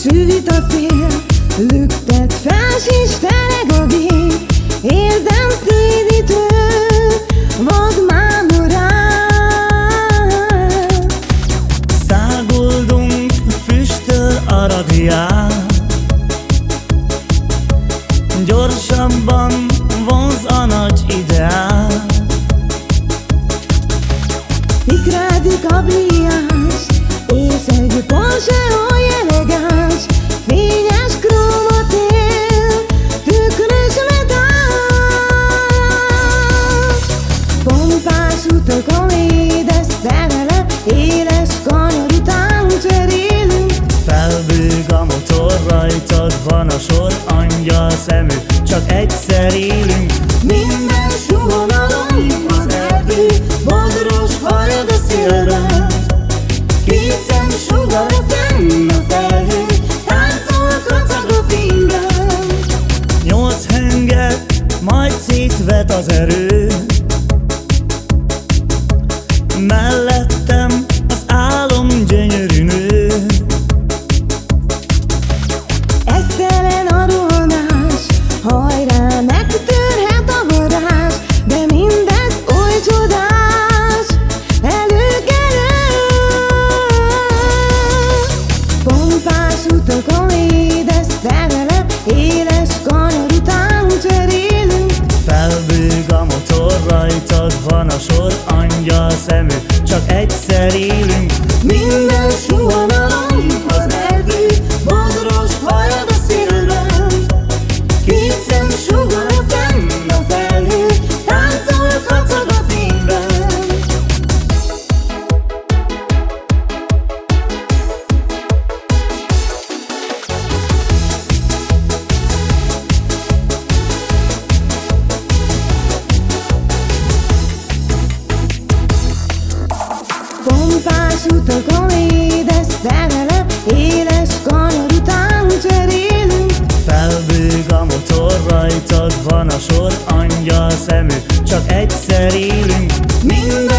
süvít a szél, lüktet fás és tereg a gép. Érzem szédítő vad mámorát. Száguldunk füstöl a radiál, gyorsabban vonz a nagy ideál. Szikrázik a brilliáns, és egy Porsche oly elegáns. Fényes króm a tél, tükrös metál. Pompás utakon édes szerelem, éles kanyar után cserélünk. Felbőg a motor, rajtad van a sor, angyal szemű, csak egyszer élünk. Minden suhanalom az erdő, bodros hajad a szélben. Két szem sugar fenn a felhő, táncol kacag a fényben. 8 henget, majd szétvet az erő. Mellettem az álom gyönyörű nő. Esztelen a rohanás, hajrá megtörhet a varázs. De mindez oly csodás, előkelő. Pompás utakon édes szerelem, éles kanyar után cserélünk. Felbőg a motor, rajtad van a sor, angyal szemű, csak egyszer élünk. Minden suhanalom az erdő, bodros hajad a szélben. Két szem sugar fenn a felhő, táncol kacag a fényben. Pompás utakon édes szerelem, éles kanyar után cserélünk. Felbőg a motor, rajtad van a sor, angyal szemű, csak egyszer élünk. Minden